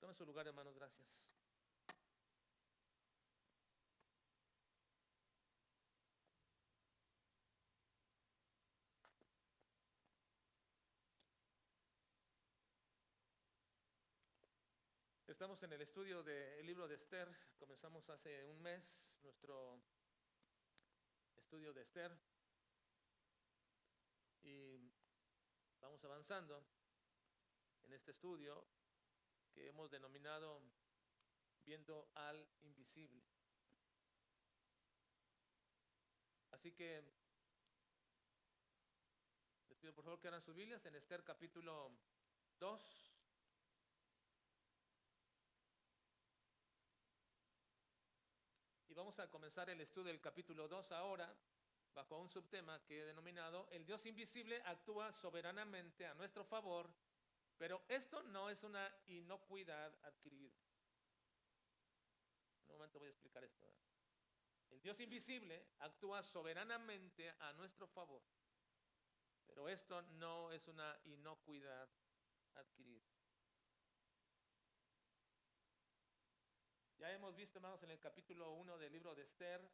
Tome su lugar, hermanos, gracias. Estamos en el estudio del libro de Esther. Comenzamos hace un mes nuestro estudio de Esther y vamos avanzando en este estudio que hemos denominado Viendo al Invisible. Así que les pido por favor que abran sus Biblias en Esther capítulo 2. Y vamos a comenzar el estudio del capítulo 2 ahora, bajo un subtema que he denominado El Dios invisible actúa soberanamente a nuestro favor, pero esto no es una inocuidad adquirida. En un momento voy a explicar esto. El Dios invisible actúa soberanamente a nuestro favor, pero esto no es una inocuidad adquirida. Ya hemos visto, hermanos, en el capítulo 1 del libro de Esther,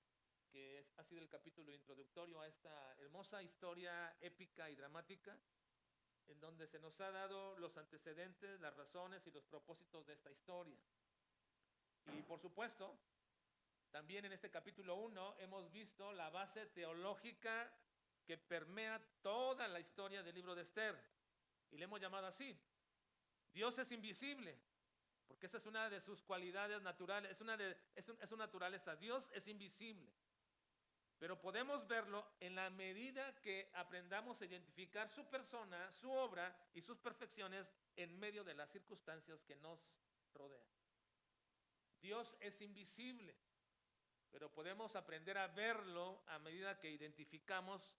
que ha sido el capítulo introductorio a esta hermosa historia épica y dramática, en donde se nos ha dado los antecedentes, las razones y los propósitos de esta historia. Y por supuesto, también en este capítulo 1 hemos visto la base teológica que permea toda la historia del libro de Esther. Y le hemos llamado así: Dios es invisible, porque esa es una de sus cualidades naturales, es su naturaleza. Dios es invisible, pero podemos verlo en la medida que aprendamos a identificar su persona, su obra y sus perfecciones en medio de las circunstancias que nos rodean. Dios es invisible, pero podemos aprender a verlo a medida que identificamos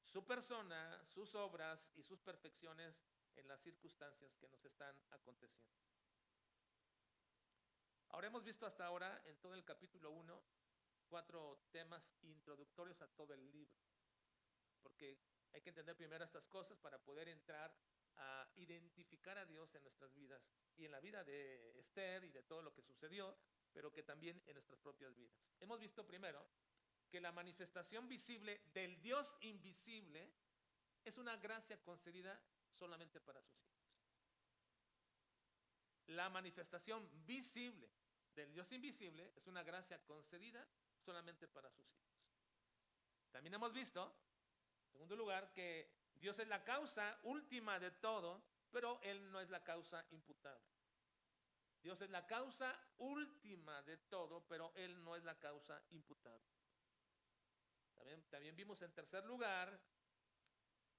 su persona, sus obras y sus perfecciones en las circunstancias que nos están aconteciendo. Ahora hemos visto hasta ahora en todo el capítulo 1 4 temas introductorios a todo el libro, porque hay que entender primero estas cosas para poder entrar a identificar a Dios en nuestras vidas y en la vida de Esther y de todo lo que sucedió, pero que también en nuestras propias vidas. Hemos visto primero que la manifestación visible del Dios invisible es una gracia concedida solamente para sus hijos. La manifestación visible del Dios invisible es una gracia concedida solamente para sus hijos. También hemos visto, en segundo lugar, que Dios es la causa última de todo, pero Él no es la causa imputable. Dios es la causa última de todo, pero Él no es la causa imputable. También vimos en tercer lugar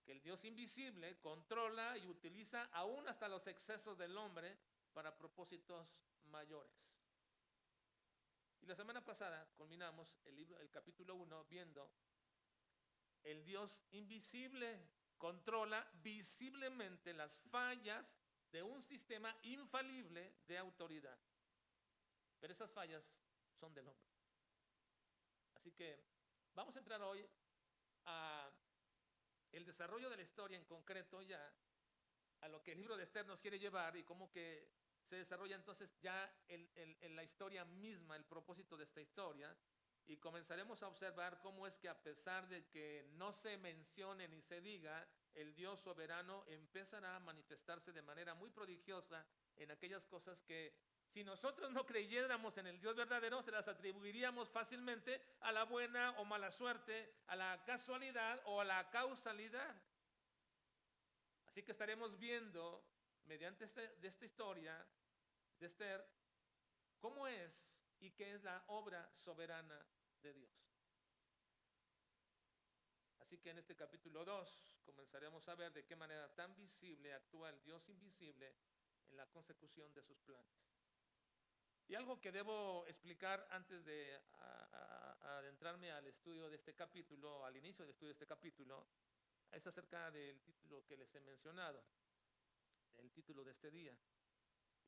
que el Dios invisible controla y utiliza aún hasta los excesos del hombre para propósitos mayores. Y la semana pasada culminamos el capítulo 1 viendo el Dios invisible controla visiblemente las fallas de un sistema infalible de autoridad. Pero esas fallas son del hombre. Así que vamos a entrar hoy a el desarrollo de la historia en concreto, ya a lo que el libro de Esther nos quiere llevar y cómo que se desarrolla entonces ya en la historia misma, el propósito de esta historia. Y comenzaremos a observar cómo es que, a pesar de que no se mencione ni se diga, el Dios soberano empezará a manifestarse de manera muy prodigiosa en aquellas cosas que, si nosotros no creyéramos en el Dios verdadero, se las atribuiríamos fácilmente a la buena o mala suerte, a la casualidad o a la causalidad. Así que estaremos viendo, mediante esta historia de Esther, cómo es y qué es la obra soberana de Dios. Así que en este capítulo 2 comenzaremos a ver de qué manera tan visible actúa el Dios invisible en la consecución de sus planes. Y algo que debo explicar antes de adentrarme al estudio de este capítulo, al inicio del estudio de este capítulo, es acerca del título que les he mencionado, el título de este día.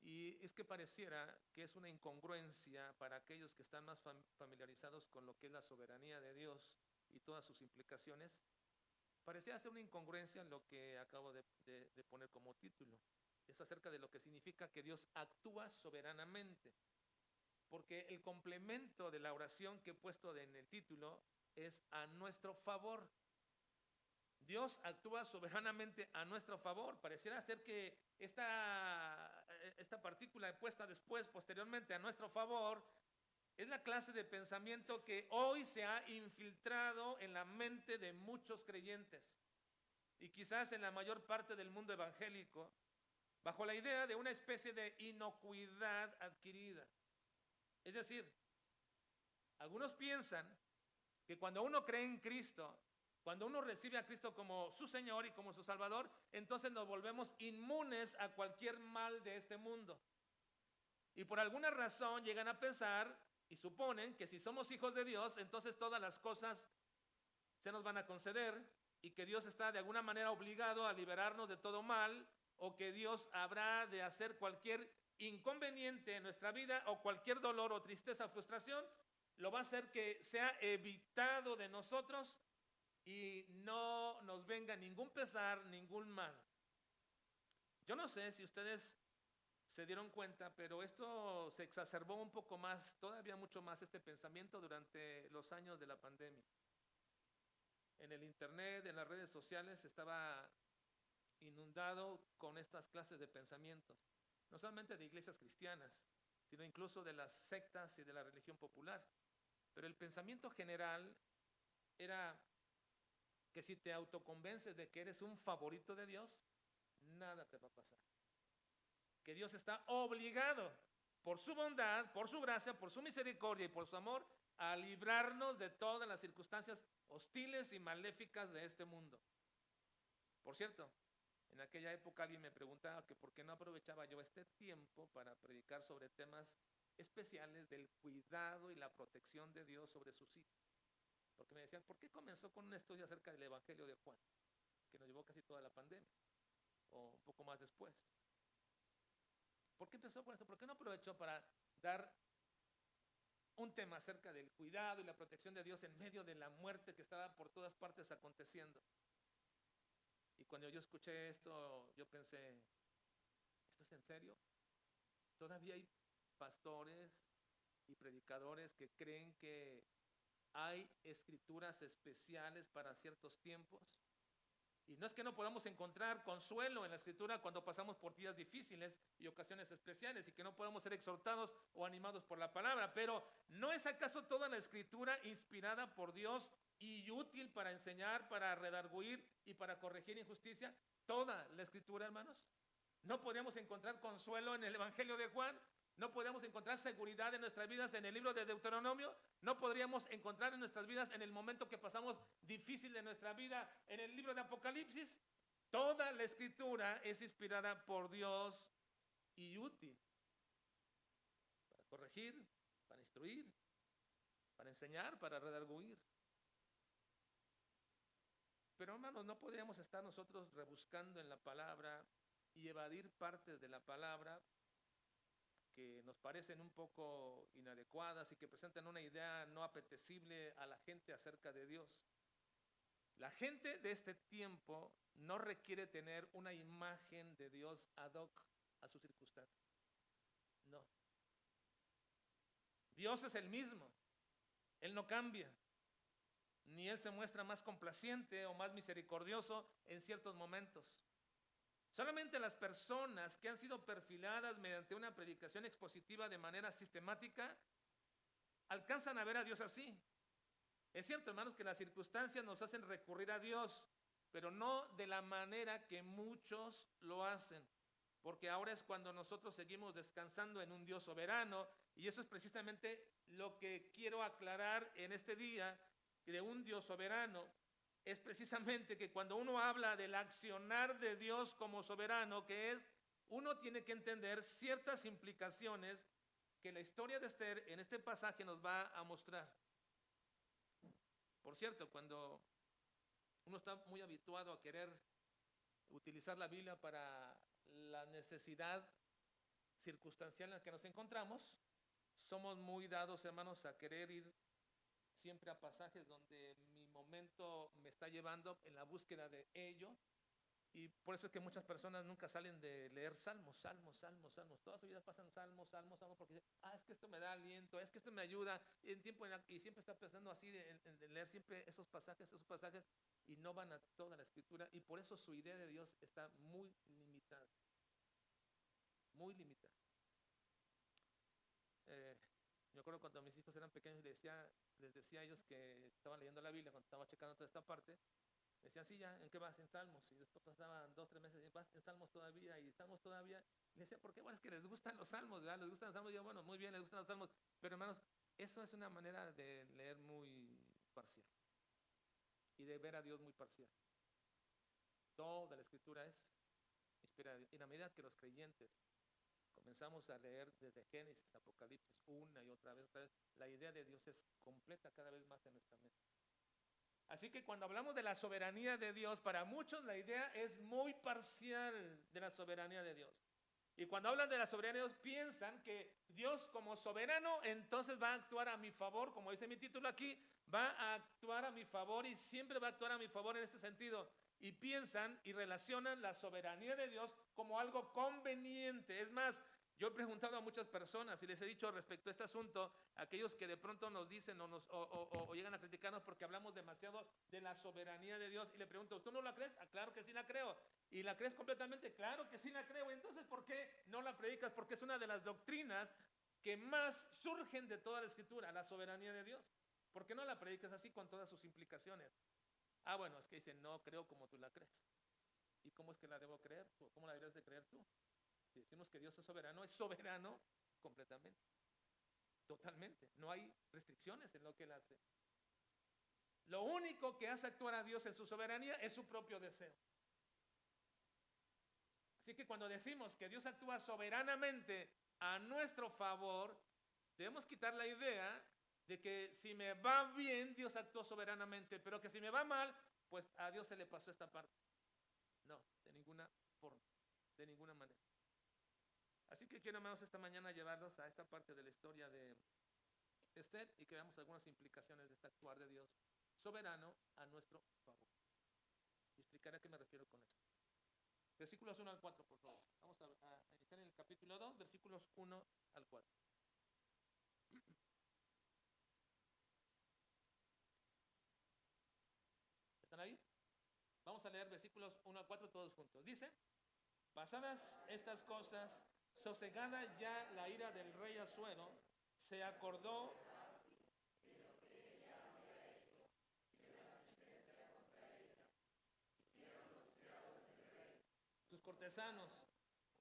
Y es que pareciera que es una incongruencia para aquellos que están más familiarizados con lo que es la soberanía de Dios y todas sus implicaciones. Parecía ser una incongruencia en lo que acabo de poner como título. es acerca de lo que significa que Dios actúa soberanamente. Porque el complemento de la oración que he puesto en el título es a nuestro favor. Dios actúa soberanamente a nuestro favor. Pareciera ser que esta partícula puesta después, posteriormente, a nuestro favor, es la clase de pensamiento que hoy se ha infiltrado en la mente de muchos creyentes y quizás en la mayor parte del mundo evangélico, bajo la idea de una especie de inocuidad adquirida. Es decir, algunos piensan que cuando uno cree en Cristo, cuando uno recibe a Cristo como su Señor y como su Salvador, entonces nos volvemos inmunes a cualquier mal de este mundo. Y por alguna razón llegan a pensar y suponen que si somos hijos de Dios, entonces todas las cosas se nos van a conceder y que Dios está de alguna manera obligado a liberarnos de todo mal, o que Dios habrá de hacer cualquier inconveniente en nuestra vida, o cualquier dolor o tristeza o frustración, lo va a hacer que sea evitado de nosotros y no nos venga ningún pesar, ningún mal. Yo no sé si ustedes se dieron cuenta, pero esto se exacerbó un poco más, todavía mucho más, este pensamiento durante los años de la pandemia. En el internet, en las redes sociales, estaba inundado con estas clases de pensamientos, no solamente de iglesias cristianas, sino incluso de las sectas y de la religión popular. Pero el pensamiento general era que si te autoconvences de que eres un favorito de Dios, nada te va a pasar. Que Dios está obligado, por su bondad, por su gracia, por su misericordia y por su amor, a librarnos de todas las circunstancias hostiles y maléficas de este mundo. Por cierto, en aquella época alguien me preguntaba que por qué no aprovechaba yo este tiempo para predicar sobre temas especiales del cuidado y la protección de Dios sobre sus hijos. Porque me decían, ¿por qué comenzó con un estudio acerca del Evangelio de Juan? Que nos llevó casi toda la pandemia, o un poco más después. ¿Por qué empezó con esto? ¿Por qué no aprovechó para dar un tema acerca del cuidado y la protección de Dios en medio de la muerte que estaba por todas partes aconteciendo? Y cuando yo escuché esto, yo pensé, ¿esto es en serio? Todavía hay pastores y predicadores que creen que hay escrituras especiales para ciertos tiempos. Y no es que no podamos encontrar consuelo en la escritura cuando pasamos por días difíciles y ocasiones especiales, y que no podamos ser exhortados o animados por la palabra, pero ¿no es acaso toda la escritura inspirada por Dios y útil para enseñar, para redarguir y para corregir injusticia? Toda la escritura, hermanos. ¿No podríamos encontrar consuelo en el Evangelio de Juan? ¿No podríamos encontrar seguridad en nuestras vidas en el libro de Deuteronomio? ¿No podríamos encontrar en nuestras vidas en el momento que pasamos difícil de nuestra vida en el libro de Apocalipsis? Toda la escritura es inspirada por Dios y útil para corregir, para instruir, para enseñar, para redarguir. Pero hermanos, ¿no podríamos estar nosotros rebuscando en la palabra y evadir partes de la palabra que nos parecen un poco inadecuadas y que presentan una idea no apetecible a la gente acerca de Dios? La gente de este tiempo no requiere tener una imagen de Dios ad hoc a sus circunstancias. No. Dios es el mismo. Él no cambia. Ni Él se muestra más complaciente o más misericordioso en ciertos momentos. Solamente las personas que han sido perfiladas mediante una predicación expositiva de manera sistemática alcanzan a ver a Dios así. Es cierto, hermanos, que las circunstancias nos hacen recurrir a Dios, pero no de la manera que muchos lo hacen, porque ahora es cuando nosotros seguimos descansando en un Dios soberano, y eso es precisamente lo que quiero aclarar en este día, de un Dios soberano. Es precisamente que cuando uno habla del accionar de Dios como soberano, que es, uno tiene que entender ciertas implicaciones que la historia de Esther en este pasaje nos va a mostrar. Por cierto, cuando uno está muy habituado a querer utilizar la Biblia para la necesidad circunstancial en la que nos encontramos, somos muy dados, hermanos, a querer ir siempre a pasajes donde mi momento me está llevando en la búsqueda de ello, Y por eso es que muchas personas nunca salen de leer salmos. Toda su vida pasan salmos, porque dicen, es que esto me da aliento, es que esto me ayuda. Y siempre está pensando así de leer siempre esos pasajes, y no van a toda la escritura. Y por eso su idea de Dios está muy limitada. Muy limitada. Yo acuerdo cuando mis hijos eran pequeños, les decía a ellos que estaban leyendo la Biblia, cuando estaba checando toda esta parte, decían, sí, ya, ¿en qué vas? En Salmos. Y después pasaban 2, 3 meses, vas en Salmos todavía, y Salmos todavía. Y decía, ¿por qué? Bueno, es que les gustan los Salmos, ¿verdad? Les gustan los Salmos. Y yo, bueno, muy bien, les gustan los Salmos. Pero hermanos, eso es una manera de leer muy parcial. Y de ver a Dios muy parcial. Toda la escritura es inspirada. Y en la medida que los creyentes comenzamos a leer desde Génesis, Apocalipsis, una y otra vez, la idea de Dios es completa cada vez más en nuestra mente. Así que cuando hablamos de la soberanía de Dios, para muchos la idea es muy parcial de la soberanía de Dios. Y cuando hablan de la soberanía de Dios, piensan que Dios como soberano entonces va a actuar a mi favor, como dice mi título aquí, va a actuar a mi favor y siempre va a actuar a mi favor en ese sentido. Y piensan y relacionan la soberanía de Dios como algo conveniente. Es más, yo he preguntado a muchas personas y les he dicho respecto a este asunto, aquellos que de pronto nos dicen o llegan a criticarnos porque hablamos demasiado de la soberanía de Dios, y le pregunto, ¿tú no la crees? Claro que sí la creo. ¿Y la crees completamente? Claro que sí la creo. Entonces, ¿por qué no la predicas? Porque es una de las doctrinas que más surgen de toda la escritura, la soberanía de Dios. ¿Por qué no la predicas así con todas sus implicaciones? Bueno, es que dicen, no creo como tú la crees. ¿Y cómo es que la debo creer? ¿Cómo la debes de creer tú? Si decimos que Dios es soberano completamente, totalmente. No hay restricciones en lo que Él hace. Lo único que hace actuar a Dios en su soberanía es su propio deseo. Así que cuando decimos que Dios actúa soberanamente a nuestro favor, debemos quitar la idea de que si me va bien, Dios actuó soberanamente, pero que si me va mal, pues a Dios se le pasó esta parte. No, de ninguna forma, de ninguna manera. Así que quiero, hermanos, esta mañana llevarlos a esta parte de la historia de Esther y que veamos algunas implicaciones de este actuar de Dios soberano a nuestro favor. Y explicaré a qué me refiero con esto. Versículos 1 al 4, por favor. Vamos a iniciar en el capítulo 2, versículos 1 al 4. ¿Están ahí? Vamos a leer versículos 1 al 4 todos juntos. Dice, pasadas estas cosas, sosegada ya la ira del rey Asuero, se acordó sus cortesanos,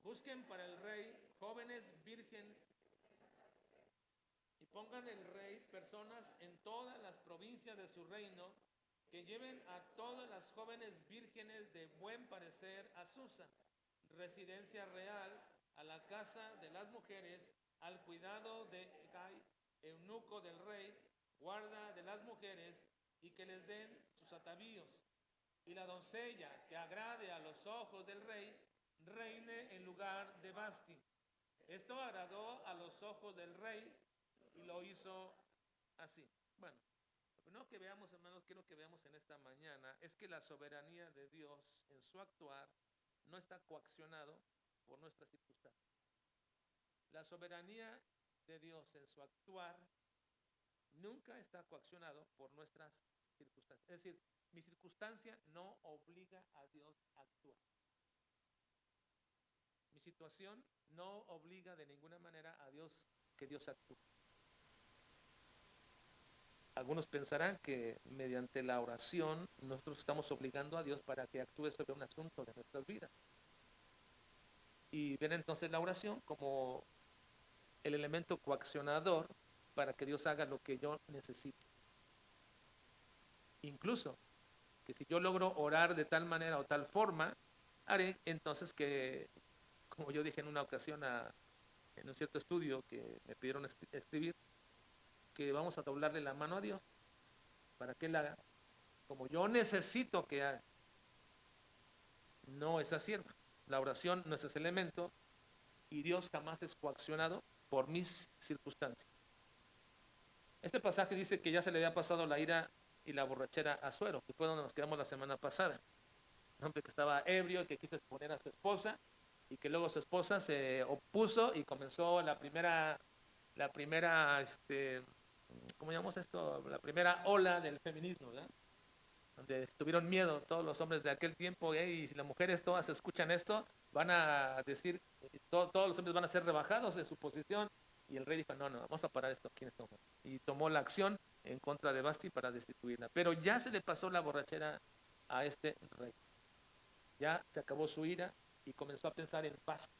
busquen para el rey jóvenes virgen y pongan el rey personas en todas las provincias de su reino que lleven a todas las jóvenes vírgenes de buen parecer a Susa, residencia real, a la casa de las mujeres, al cuidado de Hegai, eunuco del rey, guarda de las mujeres, y que les den sus atavíos. Y la doncella que agrade a los ojos del rey, reine en lugar de Basti. Esto agradó a los ojos del rey y lo hizo así. Bueno, lo primero que veamos, hermanos, quiero que veamos en esta mañana es que la soberanía de Dios en su actuar no está coaccionado por nuestras circunstancias. La soberanía de Dios en su actuar nunca está coaccionado por nuestras circunstancias. Es decir, mi circunstancia no obliga a Dios a actuar. Mi situación no obliga de ninguna manera a Dios que Dios actúe. Algunos pensarán que mediante la oración nosotros estamos obligando a Dios para que actúe sobre un asunto de nuestras vidas. Y ven entonces la oración como el elemento coaccionador para que Dios haga lo que yo necesito. Incluso que si yo logro orar de tal manera o tal forma, haré entonces que, como yo dije en una ocasión en un cierto estudio que me pidieron escribir, que vamos a doblarle la mano a Dios para que Él haga como yo necesito que haga. No es así, hermano. La oración no es ese elemento y Dios jamás es coaccionado por mis circunstancias. Este pasaje dice que ya se le había pasado la ira y la borrachera a Asuero, que fue donde nos quedamos la semana pasada. un hombre que estaba ebrio y que quiso exponer a su esposa, y que luego su esposa se opuso y comenzó la primera, ¿cómo llamamos esto? La primera ola del feminismo, ¿verdad? Donde tuvieron miedo todos los hombres de aquel tiempo, y si las mujeres todas escuchan esto, van a decir, todos los hombres van a ser rebajados de su posición, y el rey dijo, no, vamos a parar esto aquí en este momento, y tomó la acción en contra de Basti para destituirla, pero ya se le pasó la borrachera a este rey, ya se acabó su ira y comenzó a pensar en Basti,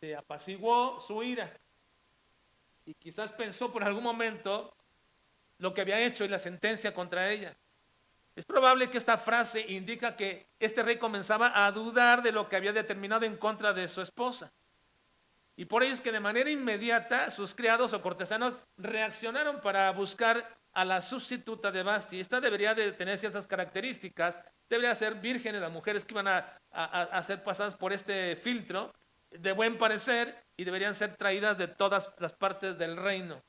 se apaciguó su ira, y quizás pensó por algún momento lo que había hecho y la sentencia contra ella. Es probable que esta frase indica que este rey comenzaba a dudar de lo que había determinado en contra de su esposa. Y por ello es que de manera inmediata sus criados o cortesanos reaccionaron para buscar a la sustituta de Basti. Esta debería de tener ciertas características, debería ser vírgenes, las mujeres que iban a ser pasadas por este filtro, de buen parecer, y deberían ser traídas de todas las partes del reino.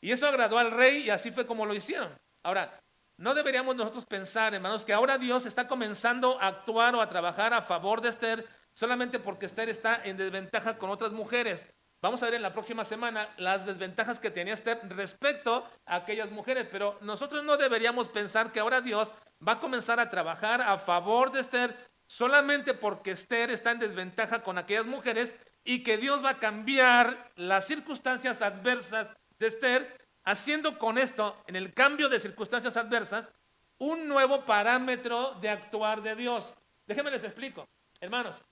Y eso agradó al rey y así fue como lo hicieron. Ahora, no deberíamos nosotros pensar, hermanos, que ahora Dios está comenzando a actuar o a trabajar a favor de Esther solamente porque Esther está en desventaja con otras mujeres. Vamos a ver en la próxima semana las desventajas que tenía Esther respecto a aquellas mujeres, pero nosotros no deberíamos pensar que ahora Dios va a comenzar a trabajar a favor de Esther solamente porque Esther está en desventaja con aquellas mujeres, y que Dios va a cambiar las circunstancias adversas de Esther, haciendo con esto, en el cambio de circunstancias adversas, un nuevo parámetro de actuar de Dios. Déjenme les explico, hermanos.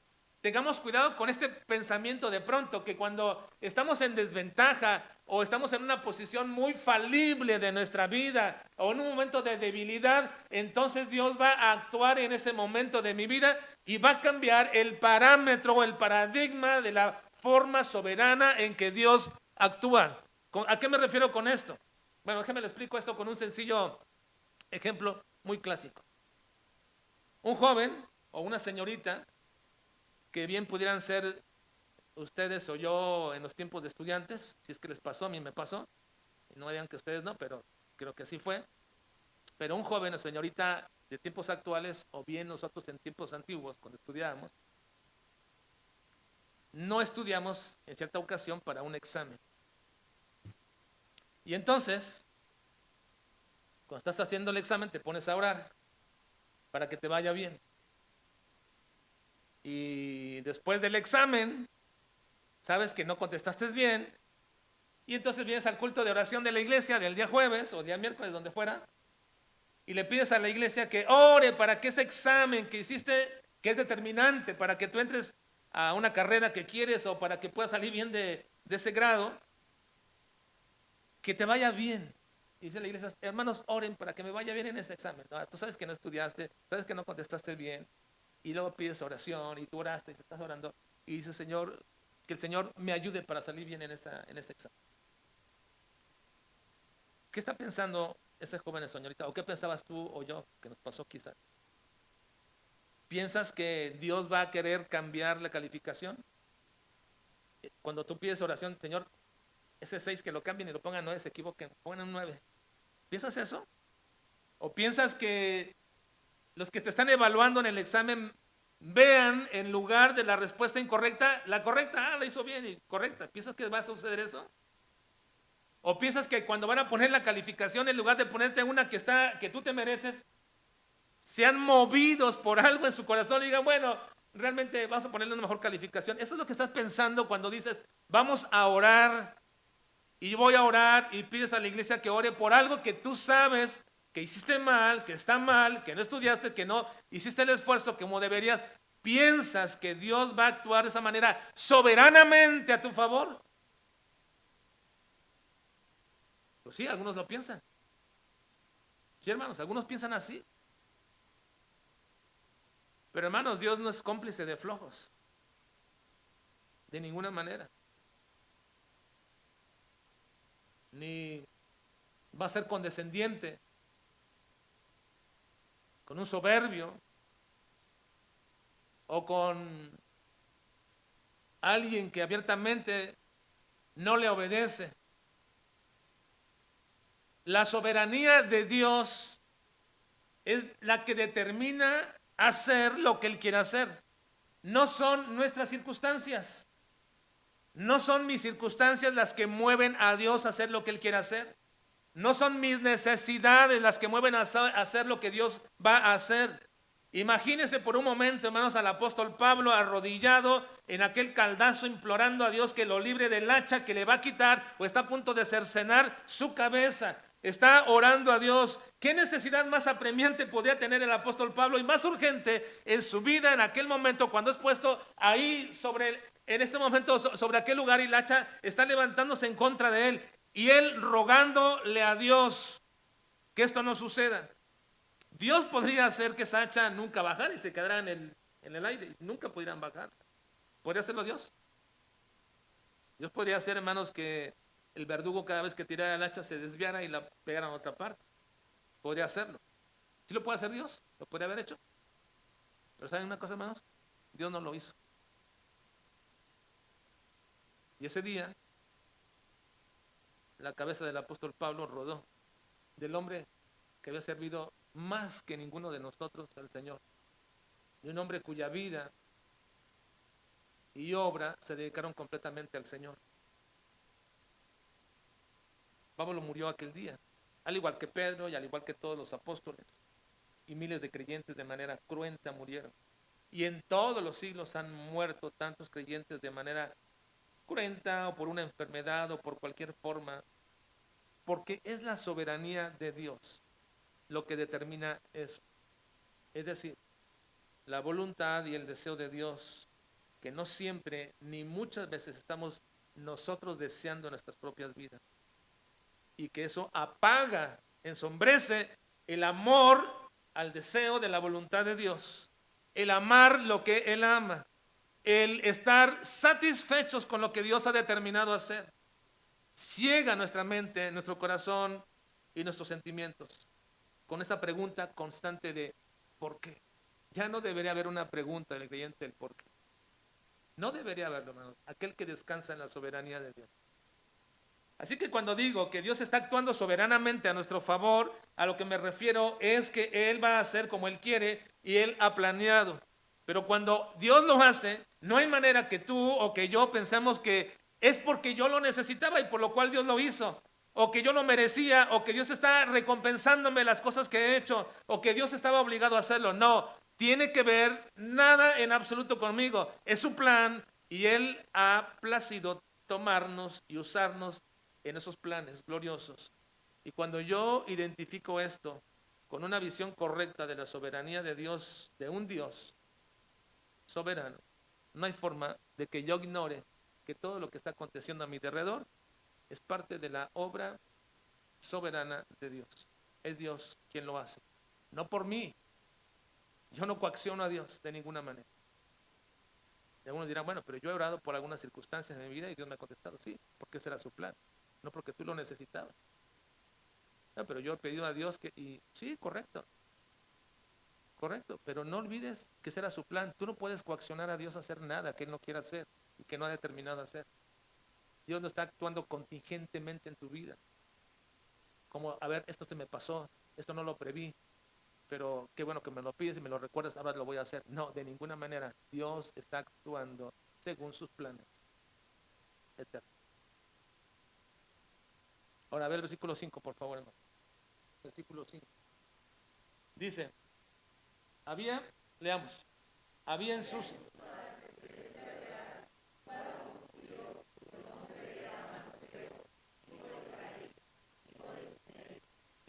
Tengamos cuidado con este pensamiento de pronto, que cuando estamos en desventaja o estamos en una posición muy falible de nuestra vida o en un momento de debilidad, entonces Dios va a actuar en ese momento de mi vida y va a cambiar el parámetro o el paradigma de la forma soberana en que Dios actúa. ¿A qué me refiero con esto? Bueno, déjeme le explico esto con un sencillo ejemplo muy clásico. Un joven o una señorita, que bien pudieran ser ustedes o yo en los tiempos de estudiantes, si es que les pasó, a mí me pasó, y no digan que ustedes no, pero creo que así fue. Pero un joven o señorita de tiempos actuales, o bien nosotros en tiempos antiguos, cuando estudiábamos, no estudiamos en cierta ocasión para un examen. Y entonces, cuando estás haciendo el examen, te pones a orar para que te vaya bien. Y después del examen, sabes que no contestaste bien, y entonces vienes al culto de oración de la iglesia del día jueves o día miércoles, donde fuera, y le pides a la iglesia que ore para que ese examen que hiciste, que es determinante para que tú entres a una carrera que quieres o para que puedas salir bien de ese grado, que te vaya bien. Y dice la iglesia, hermanos, oren para que me vaya bien en este examen. No, tú sabes que no estudiaste, sabes que no contestaste bien, y luego pides oración y tú oraste y te estás orando y dices, Señor, que el Señor me ayude para salir bien en ese examen. ¿Qué está pensando ese joven señorita? ¿O qué pensabas tú o yo que nos pasó quizás? ¿Piensas que Dios va a querer cambiar la calificación? Cuando tú pides oración, Señor, ese 6 que lo cambien y lo pongan 9, se equivoquen, pongan un 9. ¿Piensas eso? ¿O piensas que los que te están evaluando en el examen vean en lugar de la respuesta incorrecta, la correcta? La hizo bien y correcta. ¿Piensas que va a suceder eso? ¿O piensas que cuando van a poner la calificación, en lugar de ponerte una que tú te mereces, sean movidos por algo en su corazón y digan, bueno, realmente vamos a ponerle una mejor calificación? Eso es lo que estás pensando cuando dices, vamos a orar, y voy a orar, y pides a la iglesia que ore por algo que tú sabes que hiciste mal, que está mal, que no estudiaste, que no hiciste el esfuerzo como deberías. ¿Piensas que Dios va a actuar de esa manera soberanamente a tu favor? Pues sí, algunos lo piensan. Sí, hermanos, algunos piensan así. Pero hermanos, Dios no es cómplice de flojos. De ninguna manera. Ni va a ser condescendiente con un soberbio o con alguien que abiertamente no le obedece. La soberanía de Dios es la que determina hacer lo que Él quiere hacer. No son nuestras circunstancias. No son mis circunstancias las que mueven a Dios a hacer lo que Él quiere hacer. No son mis necesidades las que mueven a hacer lo que Dios va a hacer. Imagínense por un momento, hermanos, al apóstol Pablo arrodillado en aquel caldazo implorando a Dios que lo libre del hacha que le va a quitar o está a punto de cercenar su cabeza. Está orando a Dios. ¿Qué necesidad más apremiante podía tener el apóstol Pablo y más urgente en su vida en aquel momento cuando es puesto ahí en este momento sobre aquel lugar y el hacha está levantándose en contra de él? Y él rogándole a Dios que esto no suceda. Dios podría hacer que esa hacha nunca bajara y se quedara en el aire. Nunca pudieran bajar. ¿Podría hacerlo Dios? Dios podría hacer, hermanos, que el verdugo cada vez que tirara el hacha se desviara y la pegara en otra parte. Podría hacerlo. ¿Sí lo puede hacer Dios? ¿Lo podría haber hecho? Pero ¿saben una cosa, hermanos? Dios no lo hizo. Y ese día, la cabeza del apóstol Pablo rodó del hombre que había servido más que ninguno de nosotros al Señor, de un hombre cuya vida y obra se dedicaron completamente al Señor. Pablo murió aquel día, al igual que Pedro y al igual que todos los apóstoles, y miles de creyentes de manera cruenta murieron. Y en todos los siglos han muerto tantos creyentes de manera cruenta o por una enfermedad o por cualquier forma, porque es la soberanía de Dios lo que determina eso. Es decir, la voluntad y el deseo de Dios, que no siempre ni muchas veces estamos nosotros deseando en nuestras propias vidas, y que eso apaga, ensombrece el amor al deseo de la voluntad de Dios, el amar lo que Él ama, el estar satisfechos con lo que Dios ha determinado hacer. Ciega nuestra mente, nuestro corazón y nuestros sentimientos con esta pregunta constante de ¿por qué? Ya no debería haber una pregunta del creyente del por qué. No debería haberlo, hermanos. Aquel que descansa en la soberanía de Dios. Así que cuando digo que Dios está actuando soberanamente a nuestro favor, a lo que me refiero es que Él va a hacer como Él quiere y Él ha planeado. Pero cuando Dios lo hace, no hay manera que tú o que yo pensemos que es porque yo lo necesitaba y por lo cual Dios lo hizo, o que yo lo merecía, o que Dios está recompensándome las cosas que he hecho, o que Dios estaba obligado a hacerlo. No, tiene que ver nada en absoluto conmigo. Es su plan y Él ha placido tomarnos y usarnos en esos planes gloriosos. Y cuando yo identifico esto con una visión correcta de la soberanía de Dios, de un Dios soberano, no hay forma de que yo ignore que todo lo que está aconteciendo a mi alrededor es parte de la obra soberana de Dios. Es Dios quien lo hace, no por mí. Yo no coacciono a Dios de ninguna manera. Y algunos dirán, bueno, pero yo he orado por algunas circunstancias de mi vida y Dios me ha contestado. Sí, porque ese era su plan, no porque tú lo necesitabas. No, pero yo he pedido a Dios que, y sí, correcto, pero no olvides que ese era su plan. Tú no puedes coaccionar a Dios a hacer nada que Él no quiera hacer y que no ha determinado hacer. Dios no está actuando contingentemente en tu vida. Como, a ver, esto se me pasó, esto no lo preví, pero qué bueno que me lo pides y me lo recuerdas, ahora lo voy a hacer. No, de ninguna manera. Dios está actuando según sus planes eternos. Ahora, a ver el versículo 5, por favor, hermano. Versículo 5. Dice, leamos, había en sus...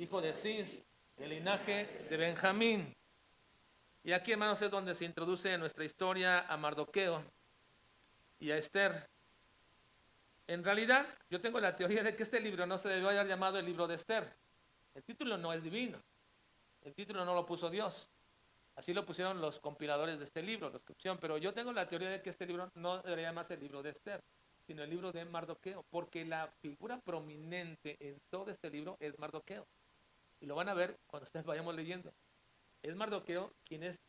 hijo de Cis, el linaje de Benjamín. Y aquí, hermanos, es donde se introduce en nuestra historia a Mardoqueo y a Esther. En realidad, yo tengo la teoría de que este libro no se debió haber llamado el libro de Esther. El título no es divino. El título no lo puso Dios. Así lo pusieron los compiladores de este libro, los que pusieron. Pero yo tengo la teoría de que este libro no debería llamarse el libro de Esther, sino el libro de Mardoqueo, porque la figura prominente en todo este libro es Mardoqueo. Y lo van a ver cuando ustedes vayamos leyendo. Es Mardoqueo quien es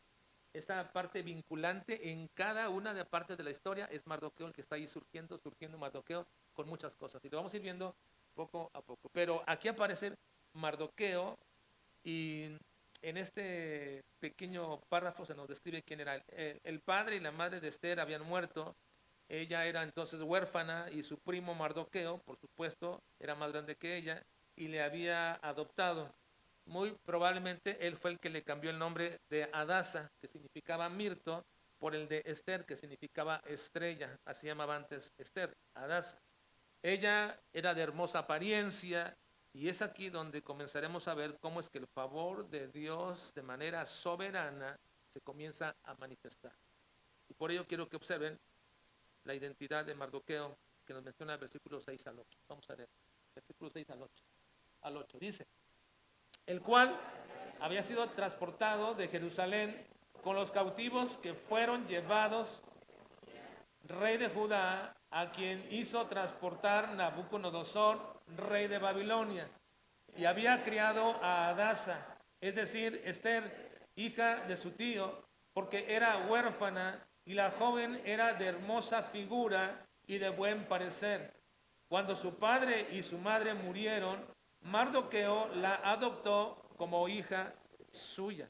esa parte vinculante en cada una de las partes de la historia. Es Mardoqueo el que está ahí surgiendo Mardoqueo con muchas cosas. Y lo vamos a ir viendo poco a poco. Pero aquí aparece Mardoqueo y en este pequeño párrafo se nos describe quién era. El padre y la madre de Esther habían muerto. Ella era entonces huérfana y su primo Mardoqueo, por supuesto, era más grande que ella y le había adoptado. Muy probablemente él fue el que le cambió el nombre de Adasa, que significaba mirto, por el de Esther, que significaba estrella. Así llamaba antes Esther, Adasa. Ella era de hermosa apariencia y es aquí donde comenzaremos a ver cómo es que el favor de Dios de manera soberana se comienza a manifestar. Y por ello quiero que observen la identidad de Mardoqueo que nos menciona el versículo 6 al 8. Vamos a leer, versículo 6 al 8. Al 8 dice, el cual había sido transportado de Jerusalén con los cautivos que fueron llevados, rey de Judá, a quien hizo transportar Nabucodonosor, rey de Babilonia, y había criado a Adasa, es decir, Esther, hija de su tío, porque era huérfana, y la joven era de hermosa figura y de buen parecer. Cuando su padre y su madre murieron, Mardoqueo la adoptó como hija suya.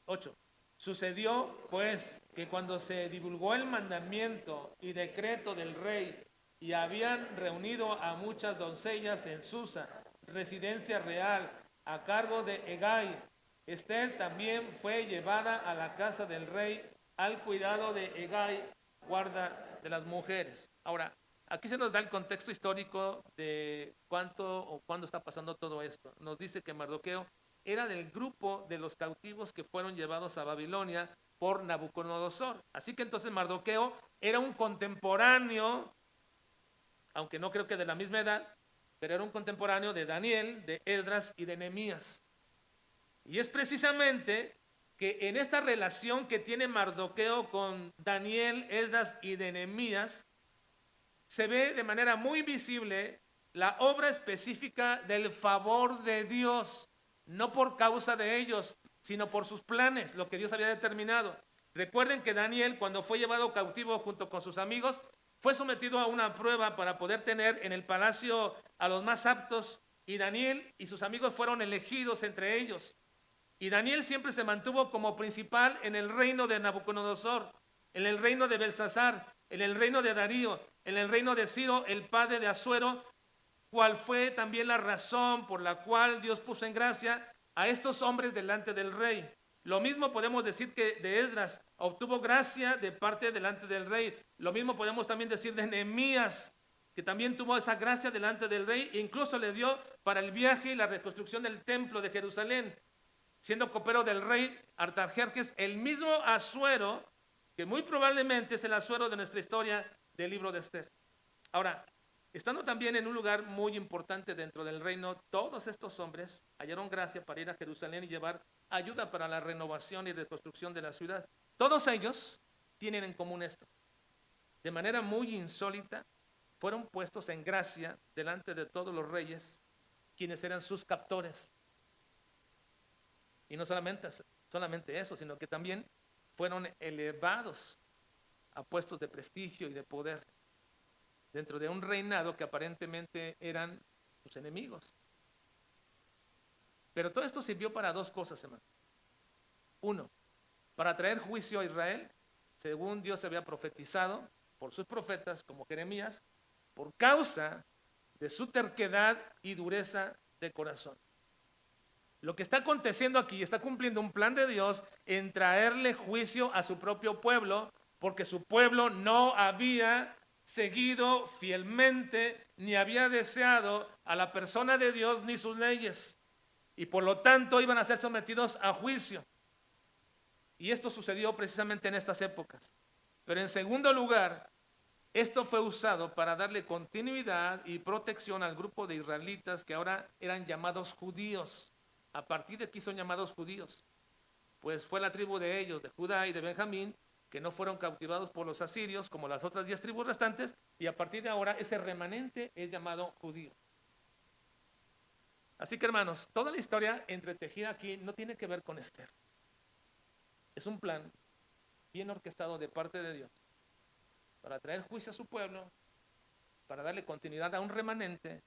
8. Sucedió, pues, que cuando se divulgó el mandamiento y decreto del rey y habían reunido a muchas doncellas en Susa, residencia real, a cargo de Hegai, Esther también fue llevada a la casa del rey al cuidado de Hegai, guarda de las mujeres. Ahora, aquí se nos da el contexto histórico de cuánto o cuándo está pasando todo esto. Nos dice que Mardoqueo era del grupo de los cautivos que fueron llevados a Babilonia por Nabucodonosor. Así que entonces Mardoqueo era un contemporáneo, aunque no creo que de la misma edad, pero era un contemporáneo de Daniel, de Esdras y de Nehemías. Y es precisamente que en esta relación que tiene Mardoqueo con Daniel, Esdras y de Nehemías, se ve de manera muy visible la obra específica del favor de Dios, no por causa de ellos, sino por sus planes, lo que Dios había determinado. Recuerden que Daniel, cuando fue llevado cautivo junto con sus amigos, fue sometido a una prueba para poder tener en el palacio a los más aptos, y Daniel y sus amigos fueron elegidos entre ellos. Y Daniel siempre se mantuvo como principal en el reino de Nabucodonosor, en el reino de Belsasar, en el reino de Darío, en el reino de Ciro, el padre de Asuero, cual fue también la razón por la cual Dios puso en gracia a estos hombres delante del rey. Lo mismo podemos decir que de Esdras, obtuvo gracia de parte delante del rey. Lo mismo podemos también decir de Nehemías, que también tuvo esa gracia delante del rey e incluso le dio para el viaje y la reconstrucción del templo de Jerusalén, siendo copero del rey Artajerjes, el mismo Asuero, que muy probablemente es el Asuero de nuestra historia del libro de Esther. Ahora, estando también en un lugar muy importante dentro del reino, todos estos hombres hallaron gracia para ir a Jerusalén y llevar ayuda para la renovación y reconstrucción de la ciudad. Todos ellos tienen en común esto. De manera muy insólita, fueron puestos en gracia delante de todos los reyes, quienes eran sus captores. Y no solamente eso, sino que también fueron elevados a puestos de prestigio y de poder dentro de un reinado que aparentemente eran sus enemigos. Pero todo esto sirvió para dos cosas, hermano. Uno, para traer juicio a Israel, según Dios había profetizado por sus profetas como Jeremías, por causa de su terquedad y dureza de corazón. Lo que está aconteciendo aquí está cumpliendo un plan de Dios en traerle juicio a su propio pueblo, porque su pueblo no había seguido fielmente ni había deseado a la persona de Dios ni sus leyes, y por lo tanto iban a ser sometidos a juicio. Y esto sucedió precisamente en estas épocas. Pero en segundo lugar, esto fue usado para darle continuidad y protección al grupo de israelitas que ahora eran llamados judíos. A partir de aquí son llamados judíos, pues fue la tribu de ellos, de Judá y de Benjamín, que no fueron cautivados por los asirios como las otras 10 tribus restantes, y a partir de ahora ese remanente es llamado judío. Así que hermanos, toda la historia entretejida aquí no tiene que ver con Esther. Es un plan bien orquestado de parte de Dios para traer juicio a su pueblo, para darle continuidad a un remanente,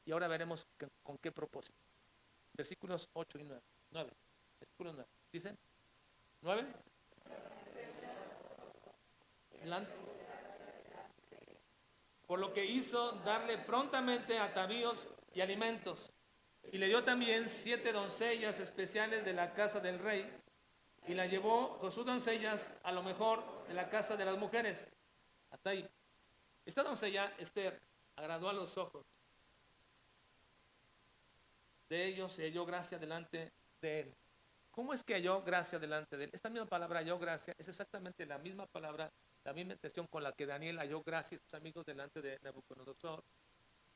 y ahora veremos con qué propósito. Versículos 8 y 9. Versículo 9. ¿Dice? 9. Por lo que hizo darle prontamente atavíos y alimentos. Y le dio también 7 doncellas especiales de la casa del rey, y la llevó con sus doncellas a lo mejor de la casa de las mujeres. Hasta ahí. Esta doncella, Esther, agradó a los ojos de ellos y halló gracia delante de él. ¿Cómo es que halló gracia delante de él? Esta misma palabra halló gracia es exactamente la misma palabra, la misma expresión con la que Daniel halló gracia a sus amigos delante de Nabucodonosor,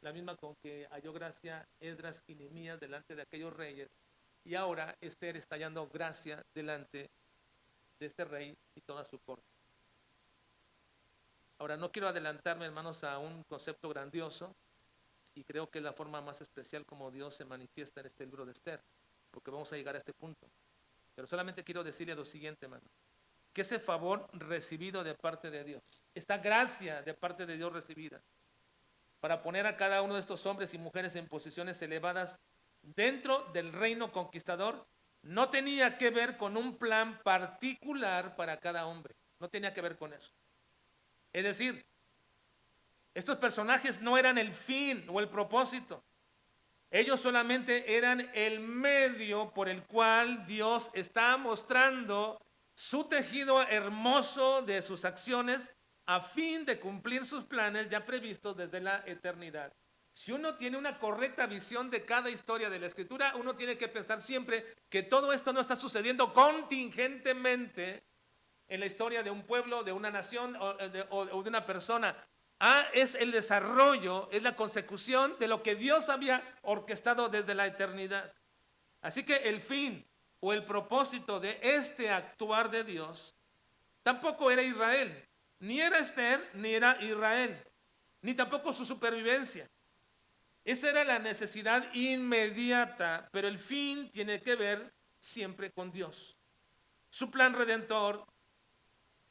la misma con que halló gracia Esdras y Nehemías delante de aquellos reyes, y ahora Esther está hallando gracia delante de este rey y toda su corte. Ahora, no quiero adelantarme, hermanos, a un concepto grandioso, y creo que es la forma más especial como Dios se manifiesta en este libro de Esther, porque vamos a llegar a este punto. Pero solamente quiero decirle lo siguiente, hermano, que ese favor recibido de parte de Dios, esta gracia de parte de Dios recibida, para poner a cada uno de estos hombres y mujeres en posiciones elevadas dentro del reino conquistador, no tenía que ver con un plan particular para cada hombre, no tenía que ver con eso. Es decir, estos personajes no eran el fin o el propósito, ellos solamente eran el medio por el cual Dios está mostrando su tejido hermoso de sus acciones a fin de cumplir sus planes ya previstos desde la eternidad. Si uno tiene una correcta visión de cada historia de la Escritura, uno tiene que pensar siempre que todo esto no está sucediendo contingentemente en la historia de un pueblo, de una nación o de una persona. Es el desarrollo, es la consecución de lo que Dios había orquestado desde la eternidad. Así que el fin o el propósito de este actuar de Dios tampoco era Israel, ni era Esther, ni era Israel, ni tampoco su supervivencia. Esa era la necesidad inmediata, pero el fin tiene que ver siempre con Dios. Su plan redentor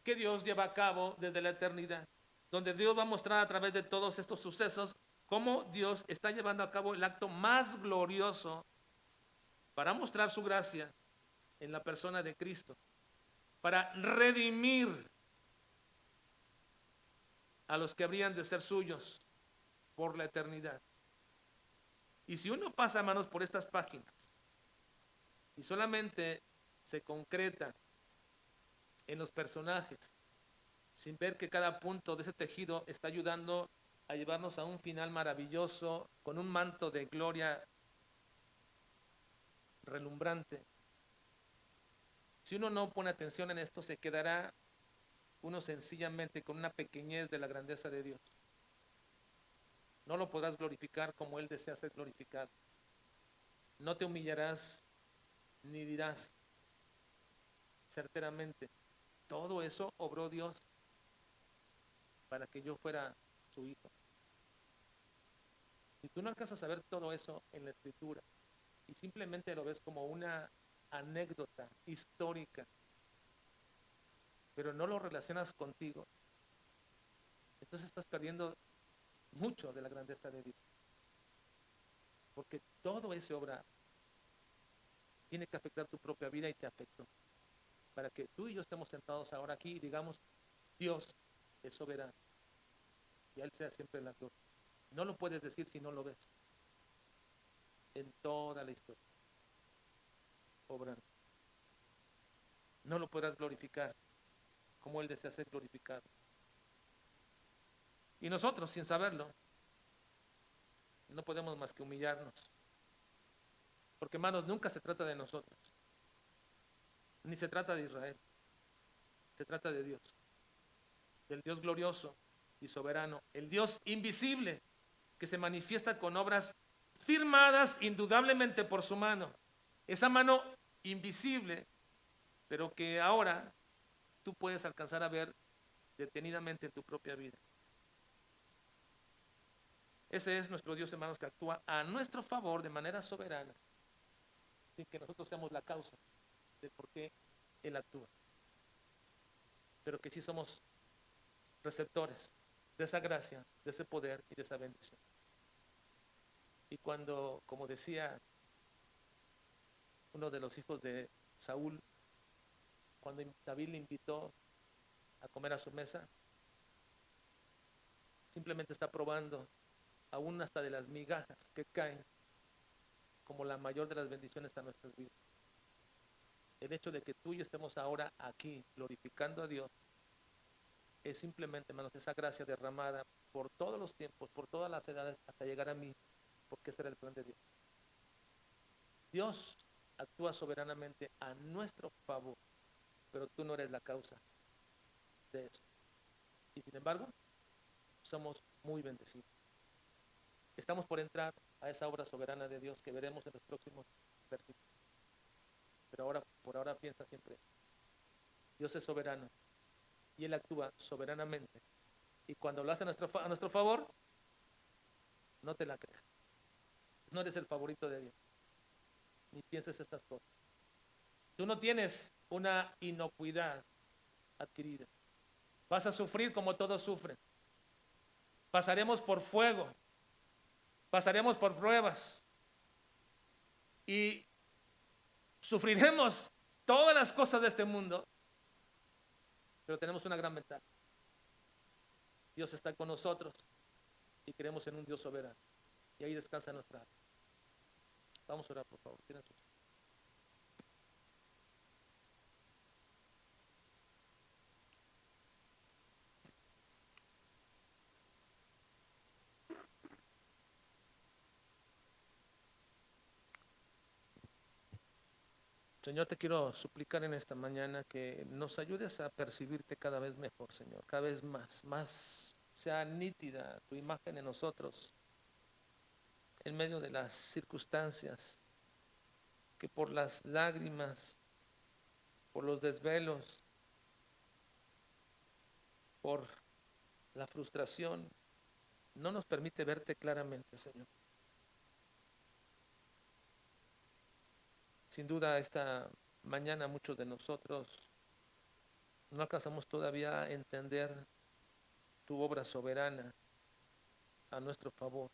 que Dios lleva a cabo desde la eternidad, donde Dios va a mostrar a través de todos estos sucesos cómo Dios está llevando a cabo el acto más glorioso para mostrar su gracia en la persona de Cristo, para redimir a los que habrían de ser suyos por la eternidad. Y si uno pasa, hermanos, por estas páginas y solamente se concreta en los personajes, sin ver que cada punto de ese tejido está ayudando a llevarnos a un final maravilloso, con un manto de gloria relumbrante. Si uno no pone atención en esto, se quedará uno sencillamente con una pequeñez de la grandeza de Dios. No lo podrás glorificar como Él desea ser glorificado. No te humillarás ni dirás certeramente, todo eso obró Dios para que yo fuera su hijo. Si tú no alcanzas a ver todo eso en la Escritura y simplemente lo ves como una anécdota histórica, pero no lo relacionas contigo, entonces estás perdiendo mucho de la grandeza de Dios. Porque todo ese obra tiene que afectar tu propia vida y te afectó. Para que tú y yo estemos sentados ahora aquí y digamos, Dios es soberano y a Él sea siempre la gloria. No lo puedes decir si no lo ves. En toda la historia, obrando. No lo podrás glorificar como Él desea ser glorificado. Y nosotros, sin saberlo, no podemos más que humillarnos. Porque, hermanos, nunca se trata de nosotros. Ni se trata de Israel. Se trata de Dios. Del Dios glorioso y soberano. El Dios invisible que se manifiesta con obras firmadas indudablemente por su mano. Esa mano invisible, pero que ahora tú puedes alcanzar a ver detenidamente en tu propia vida. Ese es nuestro Dios, hermanos, que actúa a nuestro favor de manera soberana, sin que nosotros seamos la causa de por qué Él actúa. Pero que sí somos receptores de esa gracia, de ese poder y de esa bendición. Y cuando, como decía uno de los hijos de Saúl, cuando David le invitó a comer a su mesa, simplemente está probando aún hasta de las migajas que caen como la mayor de las bendiciones a nuestras vidas. El hecho de que tú y yo estemos ahora aquí glorificando a Dios es simplemente, hermanos, esa gracia derramada por todos los tiempos, por todas las edades, hasta llegar a mí, porque ese era el plan de Dios. Dios actúa soberanamente a nuestro favor, pero tú no eres la causa de eso. Y sin embargo, somos muy bendecidos. Estamos por entrar a esa obra soberana de Dios que veremos en los próximos versículos. Pero ahora, por ahora piensa siempre esto. Dios es soberano y Él actúa soberanamente. Y cuando lo hace a nuestro favor, no te la creas. No eres el favorito de Dios. Ni pienses estas cosas. Tú no tienes una inocuidad adquirida. Vas a sufrir como todos sufren. Pasaremos por fuego. Pasaremos por pruebas. Y sufriremos todas las cosas de este mundo. Pero tenemos una gran ventaja. Dios está con nosotros y creemos en un Dios soberano. Y ahí descansa nuestra alma. Vamos a orar, por favor. Tienen sus... Señor, te quiero suplicar en esta mañana que nos ayudes a percibirte cada vez mejor, Señor, cada vez más sea nítida tu imagen en nosotros, en medio de las circunstancias, que por las lágrimas, por los desvelos, por la frustración, no nos permite verte claramente, Señor. Sin duda, esta mañana muchos de nosotros no alcanzamos todavía a entender tu obra soberana a nuestro favor,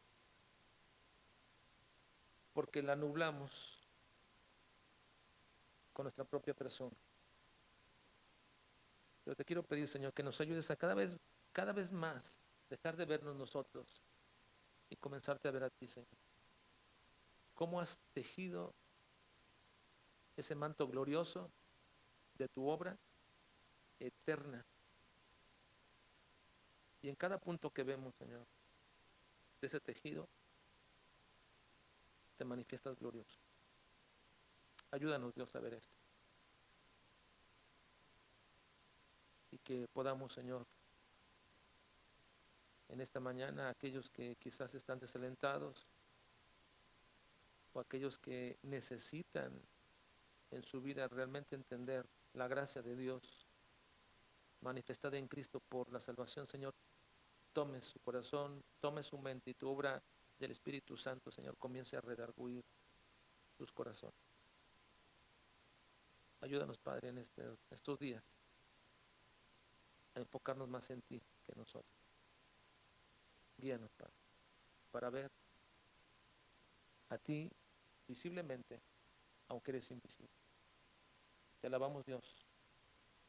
porque la nublamos con nuestra propia persona. Pero te quiero pedir, Señor, que nos ayudes a cada vez más dejar de vernos nosotros y comenzarte a ver a ti, Señor. ¿Cómo has tejido ese manto glorioso de tu obra eterna? Y en cada punto que vemos, Señor, de ese tejido, te manifiestas glorioso. Ayúdanos, Dios, a ver esto. Y que podamos, Señor, en esta mañana, aquellos que quizás están desalentados o aquellos que necesitan en su vida realmente entender la gracia de Dios manifestada en Cristo por la salvación, Señor, tome su corazón, tome su mente y tu obra del Espíritu Santo, Señor, comience a redarguir sus corazones. Ayúdanos, Padre, en estos días a enfocarnos más en ti que en nosotros. Guíanos, Padre, para ver a ti visiblemente, aunque eres invisible. Te alabamos, Dios,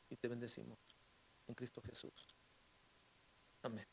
y te bendecimos en Cristo Jesús. Amén.